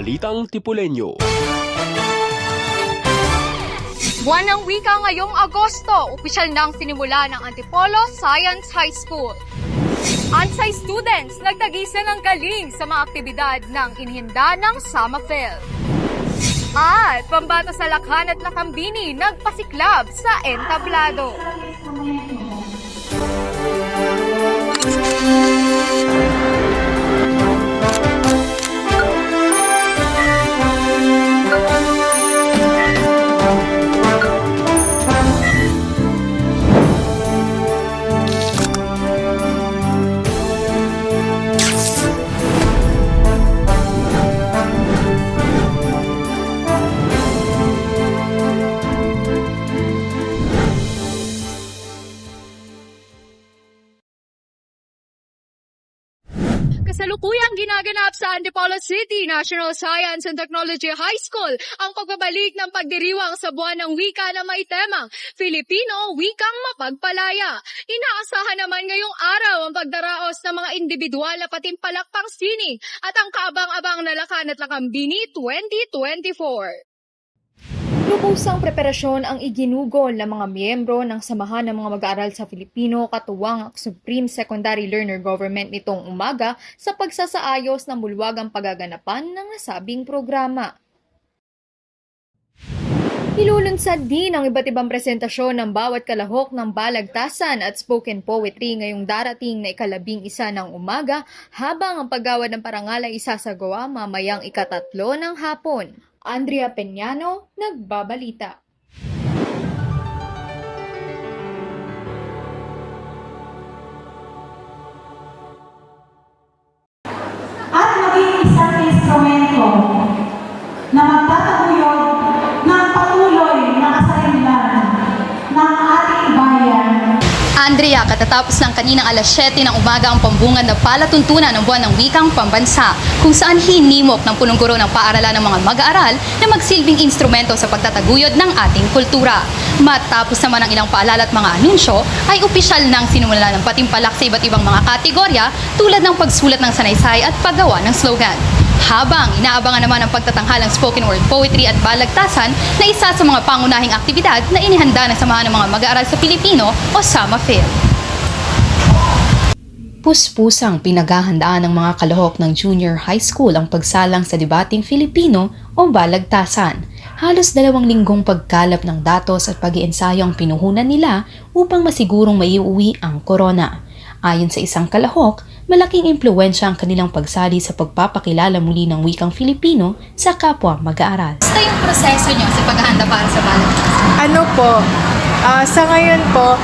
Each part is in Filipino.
Balitang Tipuleño. Buwan ng wika ngayong Agosto, opisyal nang sinimula ng Antipolo Science High School. Ansay students nagtagisa ng galing sa mga aktibidad ng inhinda ng Summerfield. At pambata sa Lakhan at Lakambini nagpasiklab sa entablado. Kasalukuyang ginaganap sa Antipolo City National Science and Technology High School ang pagbabalik ng pagdiriwang sa buwan ng wika na may temang Filipino Wikang Mapagpalaya. Inaasahan naman ngayong araw ang pagdaraos ng mga individual na patimpalakpang sining at ang kaabang-abang na Lakhan at Lakambini 2024. Lubusang preparasyon ang iginugol ng mga miyembro ng Samahan ng mga Mag-aaral sa Filipino katuwang ang Supreme Secondary Learner Government nitong umaga sa pagsasaayos ng bulwagang paggaganapan ng nasabing programa. Ilulunsad din ang iba't ibang presentasyon ng bawat kalahok ng balagtasan at spoken poetry ngayong darating na ika-11 ng umaga habang ang paggawad ng parangal ay isasagawa mamayang ika-3 ng hapon. Andrea Peñano, nagbabalita. At maging isang instrumento na magtataguyod ng patuloy na kasarinlan ng ating bayan. Andrea, katatapos ng kaninang alas 7 ng umaga ang pambungad na palatuntunan ng buwan ng wikang pambansa, kung saan hinimok ng punong-guro ng paaralan ng mga mag-aaral na magsilbing instrumento sa pagtataguyod ng ating kultura. Matapos naman ang ilang paalala at mga anunsyo, ay opisyal nang sinimula ng patimpalak sa iba't ibang mga kategorya tulad ng pagsulat ng sanaysay at paggawa ng slogan. Habang inaabangan naman ang pagtatanghal ng spoken word poetry at balagtasan na isa sa mga pangunahing aktibidad na inihanda ng Samahan ng mga Mag-aaral sa Pilipino o Summerfield. Puspusang pinaghahandaan ng mga kalahok ng junior high school ang pagsalang sa debating Filipino o balagtasan. Halos 2 linggong pagkalap ng datos at pag-iensayo ang pinuhunan nila upang masigurong maiuwi ang corona. Ayon sa isang kalahok, malaking impluwensya ang kanilang pagsali sa pagpapakilala muli ng wikang Filipino sa kapwa mag-aaral. Basta yung proseso nyo sa paghahanda para sa balagtasan? Sa ngayon po,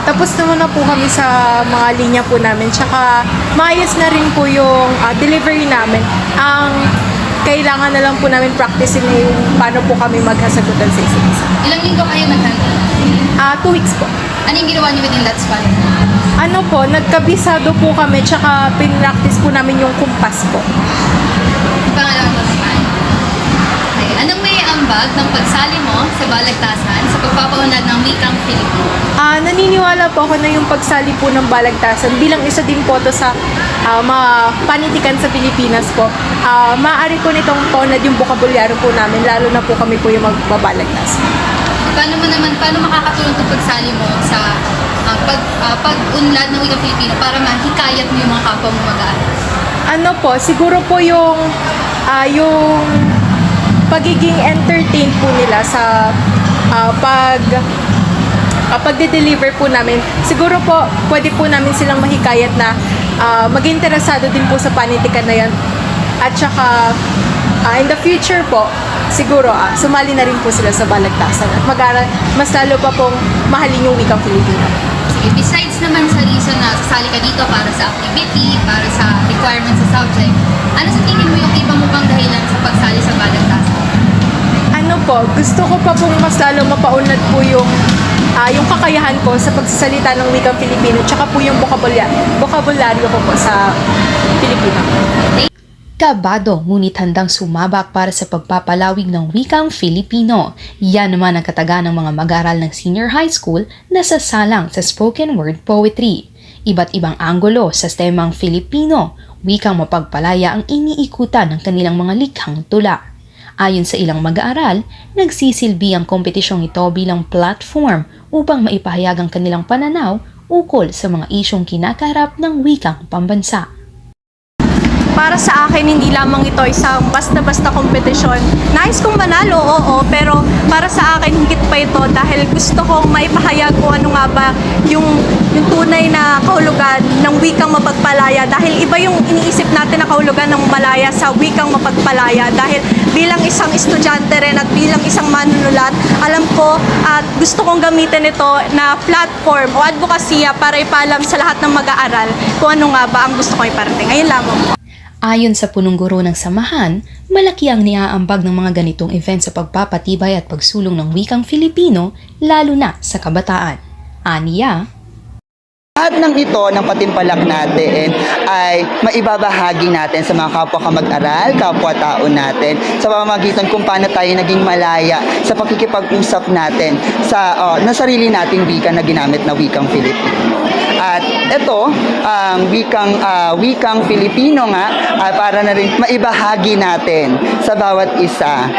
tapos naman na po kami sa mga linya po namin. Tsaka maayos na rin po yung delivery namin. Ang kailangan na lang po namin practicein na yung paano po kami maghasagutan sa isa't isa. Ilang linggo kayo naghanda? 2 weeks po. Ano yung ginawa nyo within that span? Nagkabisado po kami, tsaka pinractice po namin yung kumpas po. Pangalawang naman. Okay. Anong may ambag ng pagsali mo sa balagtasan sa pagpapaunlad ng wikang Filipino? Naniniwala po ako na yung pagsali po ng balagtasan bilang isa din po to sa mga panitikan sa Pilipinas po. Maaari po nitong paunlad yung bokabulyaro po namin, lalo na po kami po yung magbabalagtasan. Paano makakatulong itong pagsali mo sa pag-unlad ng wikang Filipino para mahikayat mo yung mga kapwa mo mag-aaral? Siguro po yung pagiging entertained po nila sa pagde-deliver po namin. Siguro po, pwede po namin silang mahikayat na mag-interesado din po sa panitikan na yan. At saka, in the future po, siguro sumali na rin po sila sa balagtasan at mag-aaral, mas lalo pa pong mahalin yung wikang Filipino. Sige, besides naman sa reason na sasali ka dito para sa activity, para sa requirements sa subject, ano sa tingin mo yung iba mo bang dahilan sa pagsali sa balagtasan? Gusto ko pa pong mas lalo mapaunlad po yung kakayahan ko sa pagsasalita ng wikang Filipino, tsaka po yung bokabularyo ko po sa Pilipino. Kabado ngunit handang sumabak para sa pagpapalawig ng wikang Filipino. Yan naman ang kataga ng mga mag-aaral ng senior high school na sasalang sa spoken word poetry. Iba't ibang anggulo sa temang Filipino, wikang mapagpalaya ang iniikutan ng kanilang mga likhang tula. Ayon sa ilang mag-aaral, nagsisilbi ang kompetisyong ito bilang platform upang maipahayag ang kanilang pananaw ukol sa mga isyong kinakaharap ng wikang pambansa. Para sa akin, hindi lamang ito isang basta-basta kompetisyon. Nais kong manalo, oo, pero para sa akin, higit pa ito dahil gusto kong maipahayag kung ano nga ba yung tunay na kahulugan ng wikang mapagpalaya. Dahil iba yung iniisip natin na kahulugan ng malaya sa wikang mapagpalaya. Dahil bilang isang estudyante rin at bilang isang manunulat, alam ko at gusto kong gamitin ito na platform o advokasya para ipaalam sa lahat ng mag-aaral kung ano nga ba ang gusto kong iparating. Ayun lamang po. Ayon sa punong guro ng samahan, malaki ang niaambag ng mga ganitong event sa pagpapatibay at pagsulong ng wikang Filipino, lalo na sa kabataan. Aniya, lahat ng ito, ng patimpalak natin, ay maibabahagi natin sa mga kapwa kamag-aral, kapwa-tao natin, sa pamamagitan kung paano tayo naging malaya sa pakikipag-usap natin sa sarili nating wika na ginamit na wikang Filipino. At ito, wikang Filipino nga, para na rin maibahagi natin sa bawat isa.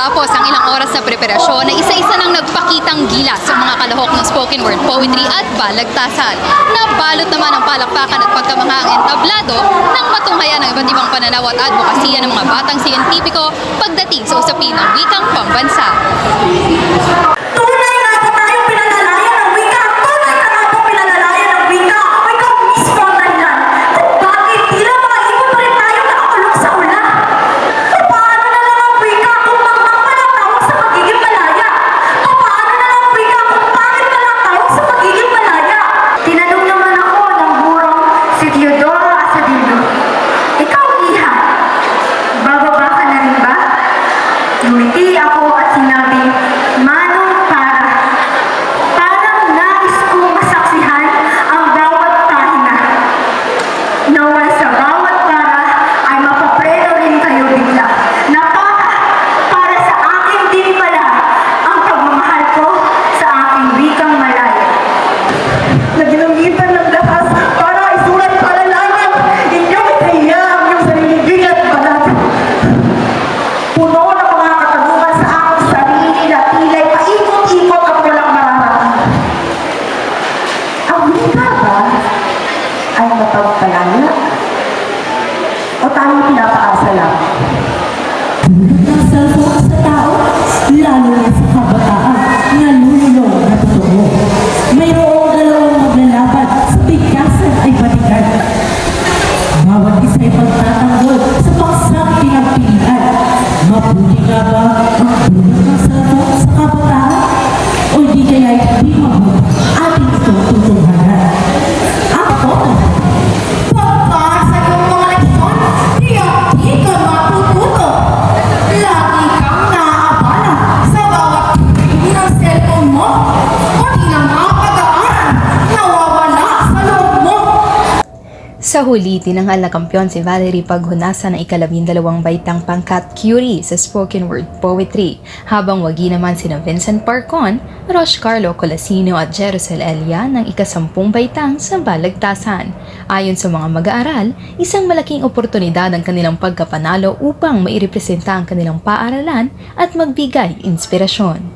matapos ang ilang oras na preparasyon na isa-isa nang nagpakitang gilas sa mga kalahok ng spoken word poetry at balagtasan. Nabalot naman ang palakpakan at pagkamangha ang entablado ng matunghayan ng iba't ibang pananaw at advokasya ng mga batang siyentipiko pagdating sa usapin ng wikang pambansa. Tunay na po tayong pinalalayan ng wika. Tunay na nga po pinalalayan ng wika. Ako ikaw mismo ang dahilan kung bakit tila mga ibon pa rin tayo nakakulong sa ulan. Paano na lang ang wika kung magmamalang tawag sa pagiging malaya? Paano na lang ang wika kung bakit malang tawag sa pagiging malaya? Tinanong naman ako ng gurong si Teodoro Asadillo. Ikaw, Iha, bababa ka na rin ba? Ngumiti ako at sinabi, Manong para. Parang nais kong masaksihan ang bawat kahina. Naway sa bawat para ay mapapreno rin kayo bigla. Para sa akin din pala ang pagmamahal ko sa aking wikang malaya. Naginamitan ng lakas para isulat para lamang inyong itahiya ang iyong sariling bigat balat. Puno ng mga katanungan sa aking sarili na tila'y paikot-ikot at walang mararating. Ang wika ba ay mapagpalaya? O tayong pinapaasa lang? Nasa bukas sa tao, lalo na sa kabataan, nalululong na totoo. Mayroong dalawang maglalaban sa bigkasan ay balikan. Bawat isa'y pagtatanggol sa paksang pinagpilian. Mabuti nga ba ang tulong ng salbok sa kabataan? O di kaya'y hindi mabuti ating itong tutunghanan? Ako, pagpasa yung mga leksyon, di ka matututo. Lagi kang naaabala sa bawat tingin ng cellphone mo. O di na mga pag-aaral, nawawala sa loob mo. Sa huli, tinanghal na kampiyon si Valerie Paghunasa ng ika-12 baitang pangkat Curie sa spoken word poetry, habang wagi naman sina Vincent Parcon, Rosh Carlo Colasino at Jerusel Elia ng ika-10 baitang sa balagtasan. Ayon sa mga mag-aaral, isang malaking oportunidad ang kanilang pagkapanalo upang mairepresenta ang kanilang paaralan at magbigay inspirasyon.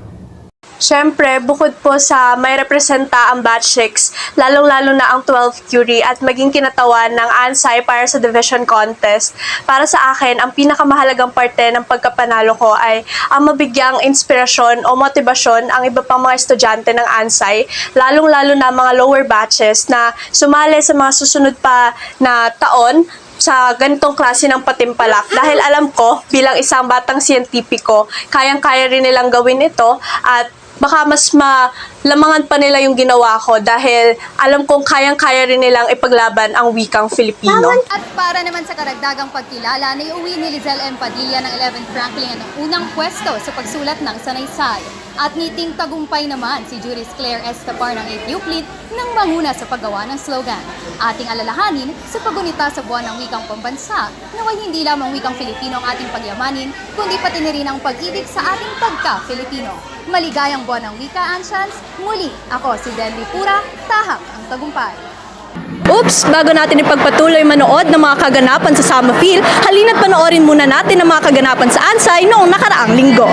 Siyempre, bukod po sa may representa ang Batch 6, lalong-lalo na ang 12 Curie at maging kinatawan ng ANSAI para sa division contest. Para sa akin, ang pinakamahalagang parte ng pagkapanalo ko ay ang mabigyang inspirasyon o motibasyon ang iba pang mga estudyante ng ANSAI, lalong-lalo na mga lower batches na sumali sa mga susunod pa na taon sa ganitong klase ng patimpalak. Dahil alam ko, bilang isang batang siyentipiko, kayang-kaya rin nilang gawin ito at baka mas malamangan pa nila yung ginawa ko dahil alam kong kayang-kaya rin nilang ipaglaban ang wikang Filipino. At para naman sa karagdagang pagkilala, naiuwi ni Lizelle M. Padilla ng 11th Franklin ang unang pwesto sa pagsulat ng sanaysay. At ngiting tagumpay naman si Juris Claire Estapar ng 8th Euclid nang manguna sa paggawa ng slogan. Ating alalahanin sa pagunita sa buwan ng wikang pambansa, naway hindi lamang wikang Filipino ang ating pagyamanin, kundi pati na rin ang pag-ibig sa ating pagka-Filipino. Maligayang buwan ng wika, Anshans! Muli, ako si Denby Pura, tahak ang tagumpay. Oops! Bago natin ipagpatuloy manood ng mga kaganapan sa Summer Feel, halina't panoorin muna natin ang mga kaganapan sa Ansay noong nakaraang linggo.